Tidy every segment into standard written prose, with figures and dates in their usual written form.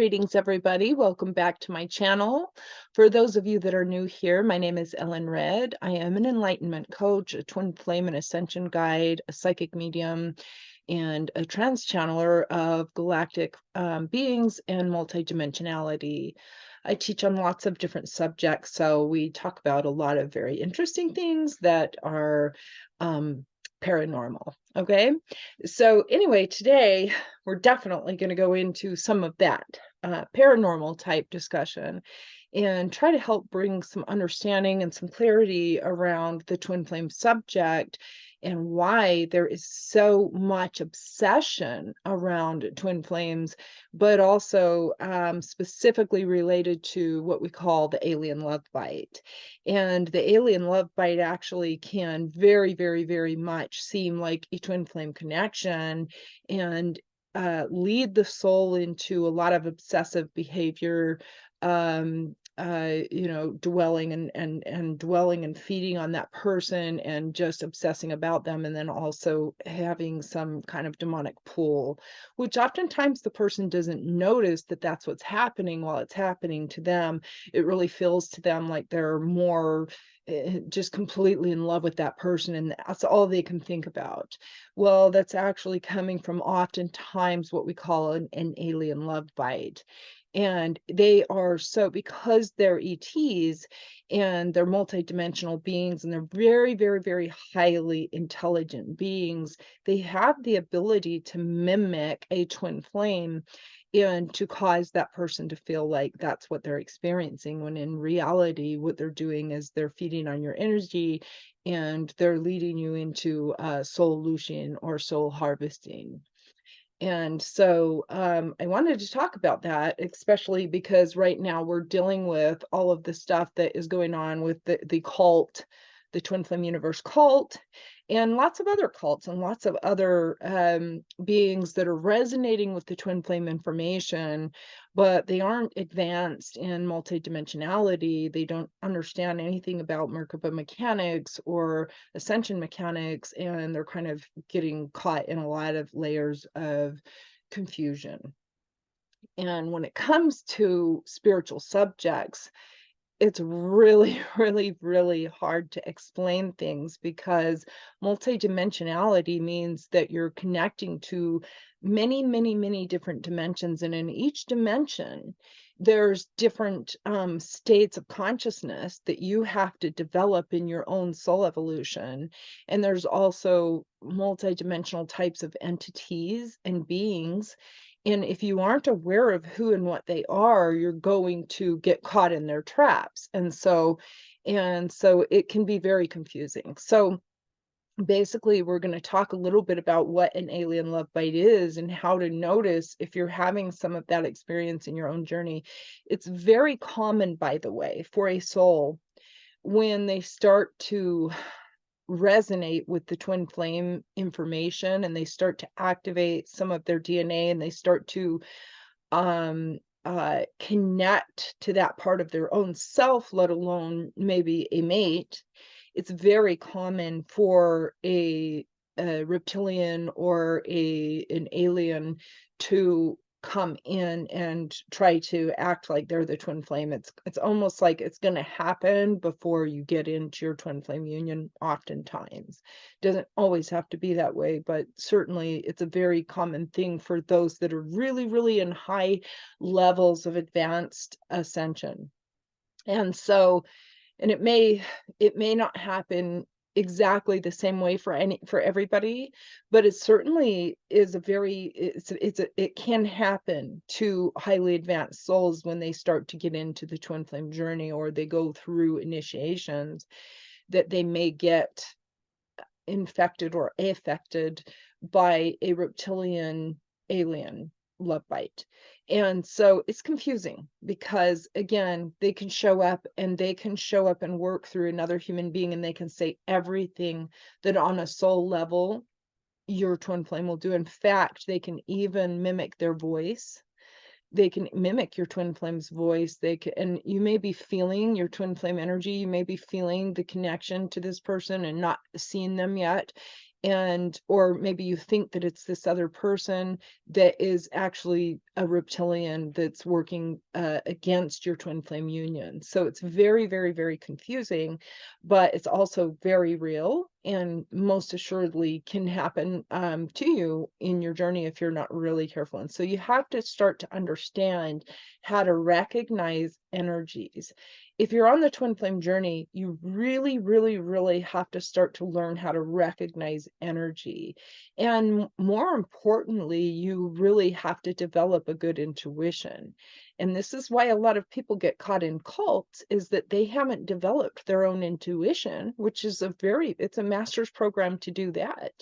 Greetings, everybody. Welcome back to my channel. For those of you that are new here, my name is Ellen Red. I am an enlightenment coach, a twin flame and ascension guide, a psychic medium, and a trans channeler of galactic beings and multidimensionality. I teach on lots of different subjects, so we talk about a lot of very interesting things that are um, paranormal. Okay, so anyway, today we're definitely going to go into some of that paranormal type discussion and try to help bring some understanding and some clarity around the twin flame subject and why there is so much obsession around twin flames, but also specifically related to what we call the alien love bite. And the alien love bite actually can very, very, very much seem like a twin flame connection and lead the soul into a lot of obsessive behavior, dwelling and dwelling and feeding on that person and just obsessing about them, and then also having some kind of demonic pull, which oftentimes the person doesn't notice that that's what's happening while it's happening to them. It really feels to them like they're more just completely in love with that person, and that's all they can think about. Well, that's actually coming from oftentimes what we call an alien love bite. And they are so, because they're ETs and they're multidimensional beings and they're very, very, very highly intelligent beings, they have the ability to mimic a twin flame and to cause that person to feel like that's what they're experiencing, when in reality, what they're doing is they're feeding on your energy and they're leading you into soul illusion or soul harvesting. And so I wanted to talk about that, especially because right now we're dealing with all of the stuff that is going on with the cult, the Twin Flame Universe cult, and lots of other cults and lots of other beings that are resonating with the Twin Flame information, but they aren't advanced in multidimensionality. They don't understand anything about Merkaba mechanics or ascension mechanics, and they're kind of getting caught in a lot of layers of confusion. And when it comes to spiritual subjects, it's really, really, really hard to explain things, because multidimensionality means that you're connecting to many, many, many different dimensions. And in each dimension, there's different states of consciousness that you have to develop in your own soul evolution. And there's also multidimensional types of entities and beings, and if you aren't aware of who and what they are, you're going to get caught in their traps. And so it can be very confusing. So basically, we're going to talk a little bit about what an alien love bite is and how to notice if you're having some of that experience in your own journey. It's very common, by the way, for a soul when they start to resonate with the twin flame information and they start to activate some of their DNA and they start to connect to that part of their own self, let alone maybe a mate. It's very common for a reptilian or an alien to come in and try to act like they're the twin flame. It's almost like it's going to happen before you get into your twin flame union. Oftentimes, doesn't always have to be that way, but certainly it's a very common thing for those that are really, really in high levels of advanced ascension. And so, and it may not happen exactly the same way for everybody, but it certainly is a very it can happen to highly advanced souls when they start to get into the twin flame journey, or they go through initiations, that they may get infected or affected by a reptilian alien love bite. And so it's confusing because, again, they can show up and work through another human being, and they can say everything that on a soul level your twin flame will do. In fact, they can even mimic their voice. They can mimic your twin flame's voice. They can, and you may be feeling your twin flame energy. You may be feeling the connection to this person and not seeing them yet. and or maybe you think that it's this other person that is actually a reptilian that's working against your twin flame union. So it's very, very, very confusing, but it's also very real and most assuredly can happen to you in your journey if you're not really careful. And so you have to start to understand how to recognize energies. If you're on the twin flame journey, you really, really, really have to start to learn how to recognize energy. And more importantly, you really have to develop a good intuition. And this is why a lot of people get caught in cults, is that they haven't developed their own intuition, which is it's a master's program to do that.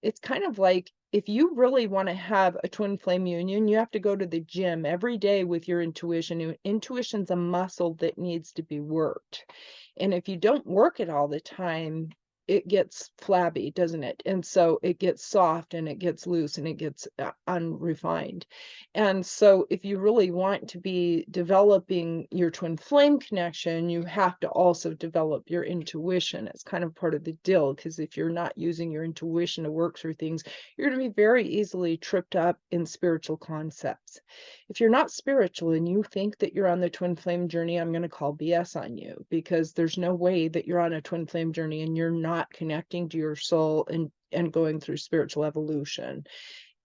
It's kind of like if you really want to have a twin flame union, you have to go to the gym every day with your intuition. Intuition's a muscle that needs to be worked. And if you don't work it all the time, it gets flabby, doesn't it? And so it gets soft and it gets loose and it gets unrefined. And so if you really want to be developing your twin flame connection, you have to also develop your intuition. It's kind of part of the deal, because if you're not using your intuition to work through things, you're going to be very easily tripped up in spiritual concepts. If you're not spiritual and you think that you're on the twin flame journey, I'm going to call BS on you, because there's no way that you're on a twin flame journey and you're not connecting to your soul and going through spiritual evolution.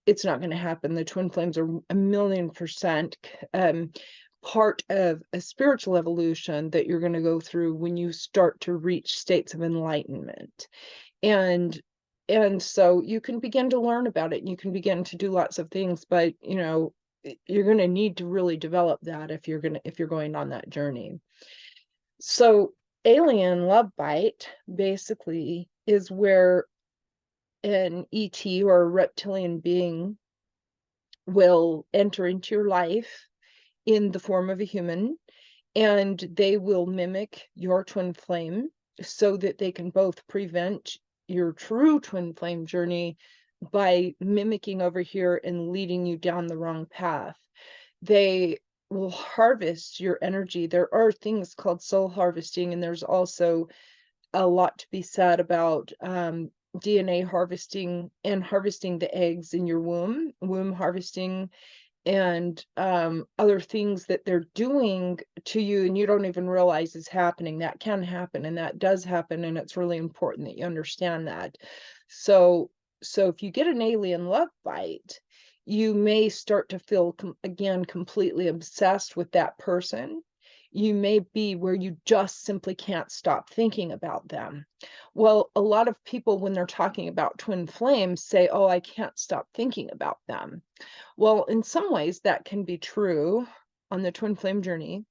It's not going to happen. The twin flames are 1,000,000% part of a spiritual evolution that you're going to go through when you start to reach states of enlightenment. And so you can begin to learn about it and you can begin to do lots of things, but you're going to need to really develop that if you're going on that journey. So alien love bite basically is where an ET or a reptilian being will enter into your life in the form of a human, and they will mimic your twin flame so that they can both prevent your true twin flame journey by mimicking over here and leading you down the wrong path. They will harvest your energy. There are things called soul harvesting, and there's also a lot to be said about DNA harvesting and harvesting the eggs in your womb harvesting, and other things that they're doing to you and you don't even realize is happening. That can happen and that does happen, and it's really important that you understand that. So if you get an alien love bite, you may start to feel again completely obsessed with that person. You may be where you just simply can't stop thinking about them. Well, a lot of people, when they're talking about twin flames, say, oh, I can't stop thinking about them. Well, in some ways that can be true on the twin flame journey,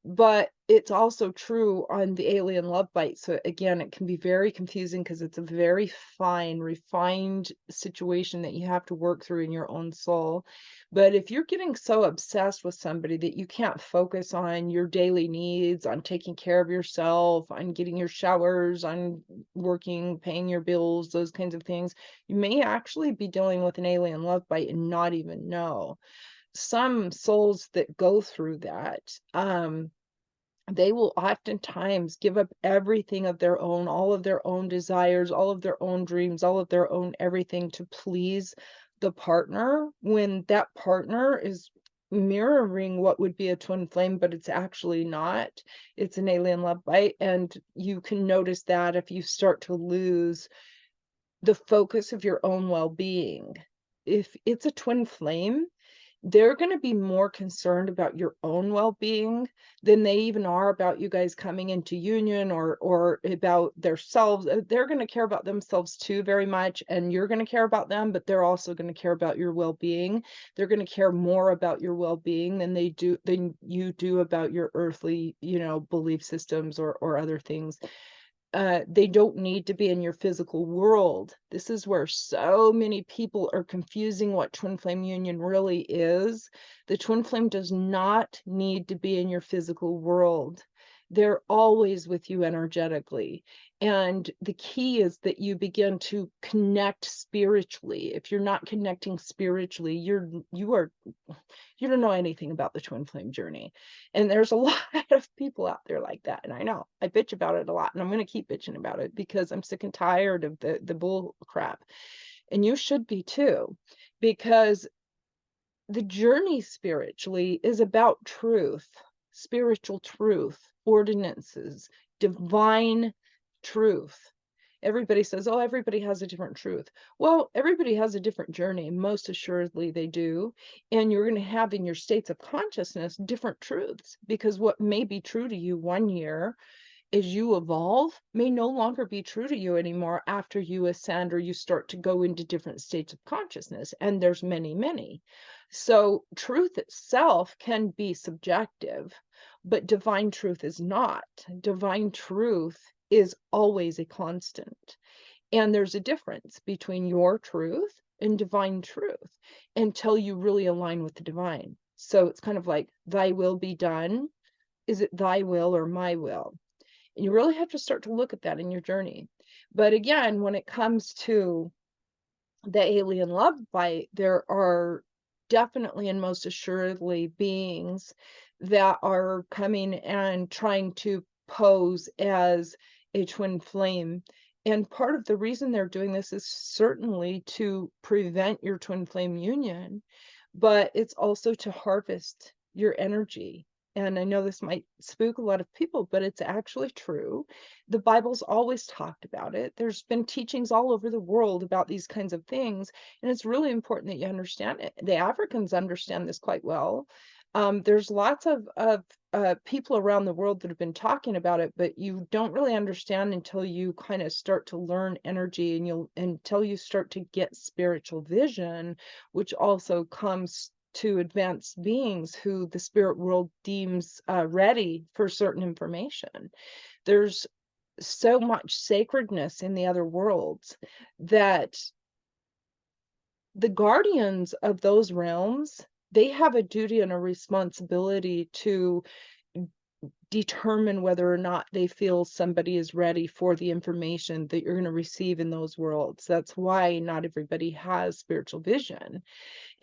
but it's also true on the alien love bite. So again, it can be very confusing because it's a very fine, refined situation that you have to work through in your own soul. But if you're getting so obsessed with somebody that you can't focus on your daily needs, on taking care of yourself, on getting your showers, on working, paying your bills, those kinds of things, you may actually be dealing with an alien love bite and not even know. Some souls that go through that, they will oftentimes give up everything of their own, all of their own desires, all of their own dreams, all of their own everything to please the partner, when that partner is mirroring what would be a twin flame, but it's actually not. It's an alien love bite. And you can notice that if you start to lose the focus of your own well-being. If it's a twin flame, they're going to be more concerned about your own well-being than they even are about you guys coming into union or about themselves. They're going to care about themselves too very much, and you're going to care about them, but they're also going to care about your well-being. They're going to care more about your well-being than you do about your earthly, belief systems or other things. They don't need to be in your physical world. This is where so many people are confusing what twin flame union really is. The twin flame does not need to be in your physical world. They're always with you energetically. And the key is that you begin to connect spiritually. If you're not connecting spiritually, you don't know anything about the twin flame journey. And there's a lot of people out there like that. And I know I bitch about it a lot, and I'm going to keep bitching about it because I'm sick and tired of the bull crap. And you should be too, because the journey spiritually is about truth, spiritual truth, ordinances, divine truth. Everybody says, oh, everybody has a different truth. Well, everybody has a different journey. Most assuredly, they do. And you're going to have in your states of consciousness different truths, because what may be true to you one year as you evolve may no longer be true to you anymore after you ascend or you start to go into different states of consciousness. And there's many, many. So truth itself can be subjective, but divine truth is not. Divine truth is always a constant. And there's a difference between your truth and divine truth until you really align with the divine. So it's kind of like, thy will be done. Is it thy will or my will? And you really have to start to look at that in your journey. But again, when it comes to the alien love bite, there are definitely and most assuredly beings that are coming and trying to pose as a twin flame. And part of the reason they're doing this is certainly to prevent your twin flame union, but it's also to harvest your energy. And I know this might spook a lot of people, but it's actually true. The Bible's always talked about it. There's been teachings all over the world about these kinds of things, and it's really important that you understand it. The Africans understand this quite well. There's lots of people around the world that have been talking about it, but you don't really understand until you kind of start to learn energy, and until you start to get spiritual vision, which also comes to advanced beings who the spirit world deems ready for certain information. There's so much sacredness in the other worlds that the guardians of those realms, they have a duty and a responsibility to determine whether or not they feel somebody is ready for the information that you're going to receive in those worlds. That's why not everybody has spiritual vision.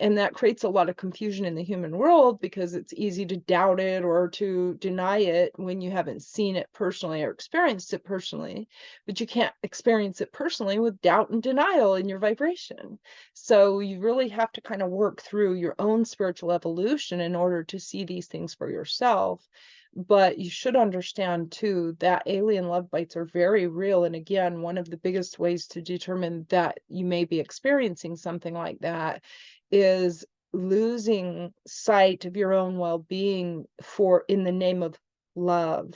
And that creates a lot of confusion in the human world because it's easy to doubt it or to deny it when you haven't seen it personally or experienced it personally. But you can't experience it personally with doubt and denial in your vibration. So you really have to kind of work through your own spiritual evolution in order to see these things for yourself. But you should understand too that alien love bites are very real. And again, one of the biggest ways to determine that you may be experiencing something like that is losing sight of your own well-being for in the name of love,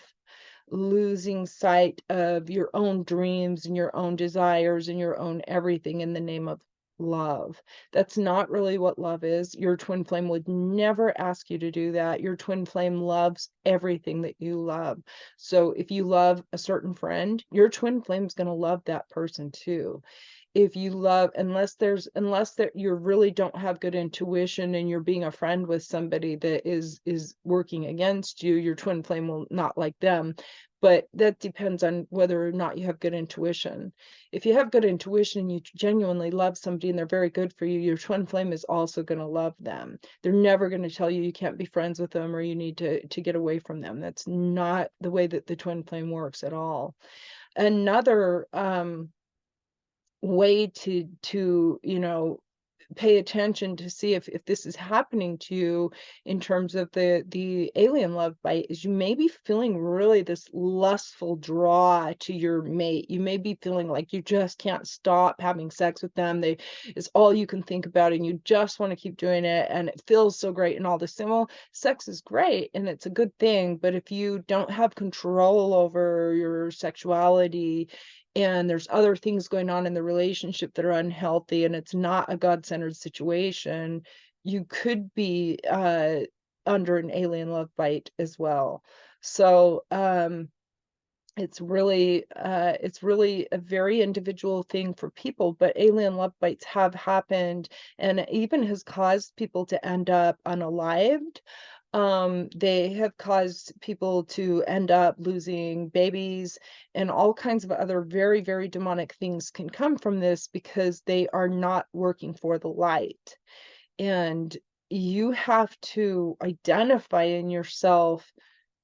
losing sight of your own dreams and your own desires and your own everything in the name of love. That's not really what love is. Your twin flame would never ask you to do that. Your twin flame loves everything that you love. So if you love a certain friend, your twin flame is going to love that person too. If you love, unless there you really don't have good intuition and you're being a friend with somebody that is working against you, your twin flame will not like them. But that depends on whether or not you have good intuition. If you have good intuition and you genuinely love somebody and they're very good for you, your twin flame is also going to love them. They're never going to tell you you can't be friends with them or you need to get away from them. That's not the way that the twin flame works at all. Another way to pay attention to see if this is happening to you in terms of the alien love bite is you may be feeling really this lustful draw to your mate. You may be feeling like you just can't stop having sex with them. It's all you can think about and you just want to keep doing it and it feels so great and all this. And well, sex is great and it's a good thing, but if you don't have control over your sexuality and there's other things going on in the relationship that are unhealthy and it's not a God-centered situation, you could be under an alien love bite as well. So it's really a very individual thing for people, but alien love bites have happened and it even has caused people to end up unalived. They have caused people to end up losing babies, and all kinds of other very, very demonic things can come from this because they are not working for the light. And you have to identify in yourself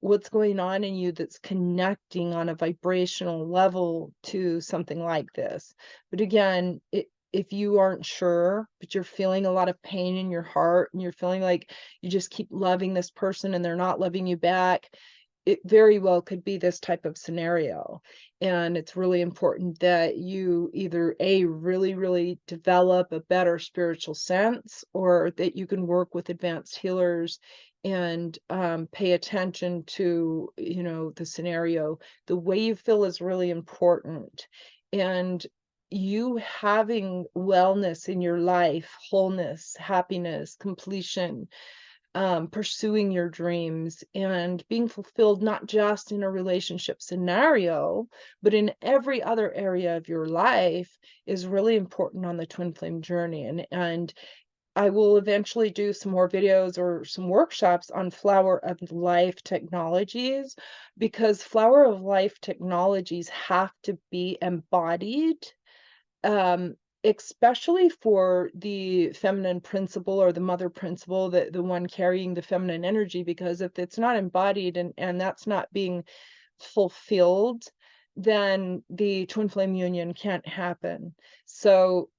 what's going on in you that's connecting on a vibrational level to something like this. But again, if you aren't sure, but you're feeling a lot of pain in your heart and you're feeling like you just keep loving this person and they're not loving you back, it very well could be this type of scenario. And it's really important that you either A, really, really develop a better spiritual sense, or that you can work with advanced healers and pay attention to, the scenario. The way you feel is really important. And you having wellness in your life, wholeness, happiness, completion, pursuing your dreams and being fulfilled, not just in a relationship scenario, but in every other area of your life, is really important on the twin flame journey. And I will eventually do some more videos or some workshops on flower of life technologies, because flower of life technologies have to be embodied, um, especially for the feminine principle or the mother principle, the one carrying the feminine energy, because if it's not embodied and that's not being fulfilled, then the twin flame union can't happen. So,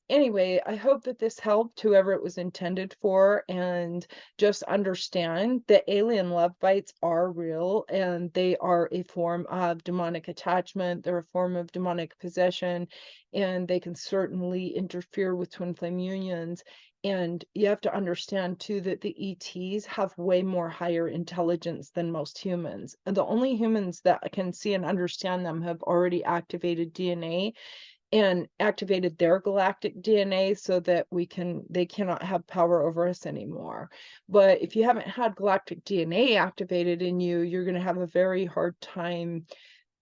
anyway, I hope that this helped whoever it was intended for, and just understand that alien love bites are real and they are a form of demonic attachment. They're a form of demonic possession, and they can certainly interfere with twin flame unions. And you have to understand too that the ETs have way more higher intelligence than most humans. And the only humans that can see and understand them have already activated DNA and activated their galactic DNA so that they cannot have power over us anymore. But if you haven't had galactic DNA activated in you, you're going to have a very hard time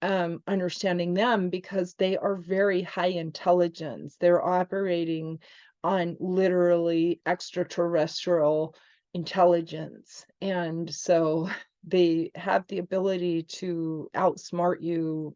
understanding them, because they are very high intelligence. They're operating on literally extraterrestrial intelligence. And so they have the ability to outsmart you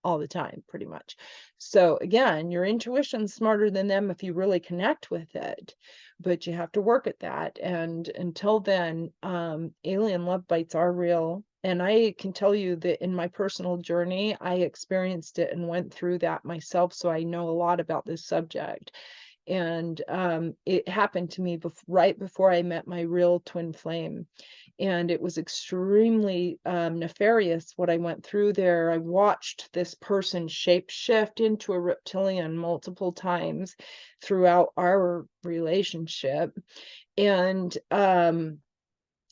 all the time, pretty much. So again, your intuition's smarter than them if you really connect with it, but you have to work at that. And until then, alien love bites are real. And I can tell you that in my personal journey, I experienced it and went through that myself. So I know a lot about this subject. And it happened to me right before I met my real twin flame. And it was extremely nefarious what I went through there. I watched this person shape shift into a reptilian multiple times throughout our relationship. And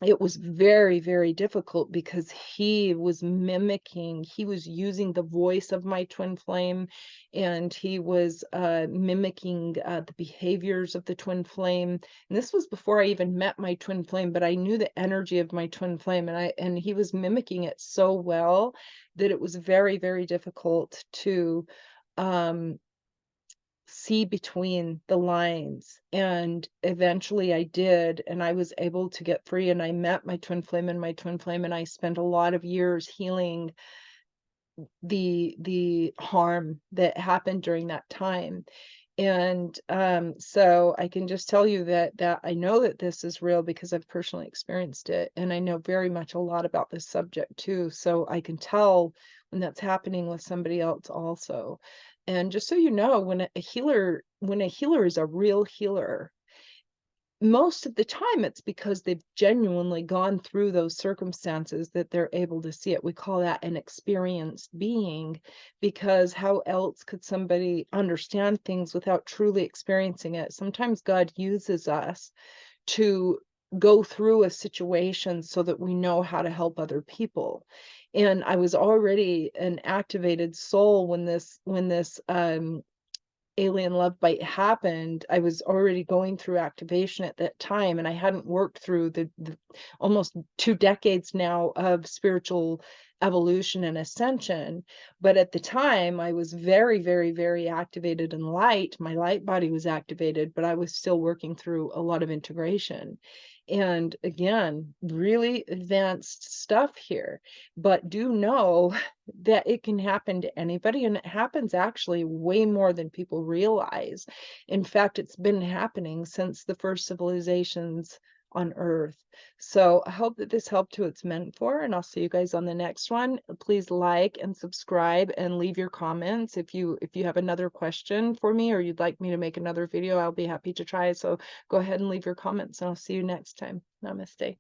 it was very, very difficult because he was using the voice of my twin flame, and he was mimicking the behaviors of the twin flame. And this was before I even met my twin flame, but I knew the energy of my twin flame, and he was mimicking it so well that it was very, very difficult to um see between the lines. And eventually I did, and I was able to get free, and I met my twin flame, and I spent a lot of years healing the harm that happened during that time. And so I can just tell you that I know that this is real because I've personally experienced it, and I know very much a lot about this subject too. So I can tell when that's happening with somebody else also. And just so you know, when a healer is a real healer, most of the time it's because they've genuinely gone through those circumstances that they're able to see it. We call that an experienced being, because how else could somebody understand things without truly experiencing it? Sometimes God uses us to go through a situation so that we know how to help other people. And I was already an activated soul when this alien love bite happened. I was already going through activation at that time, and I hadn't worked through the almost 2 decades now of spiritual evolution and ascension. But at the time, I was very, very, very activated in light. My light body was activated, but I was still working through a lot of integration. And again, really advanced stuff here, but do know that it can happen to anybody, and it happens actually way more than people realize. In fact, it's been happening since the first civilizations on Earth. So I hope that this helped who it's meant for, and I'll see you guys on the next one. Please like and subscribe and leave your comments. If you have another question for me or you'd like me to make another video, I'll be happy to try. So go ahead and leave your comments, and I'll see you next time. Namaste.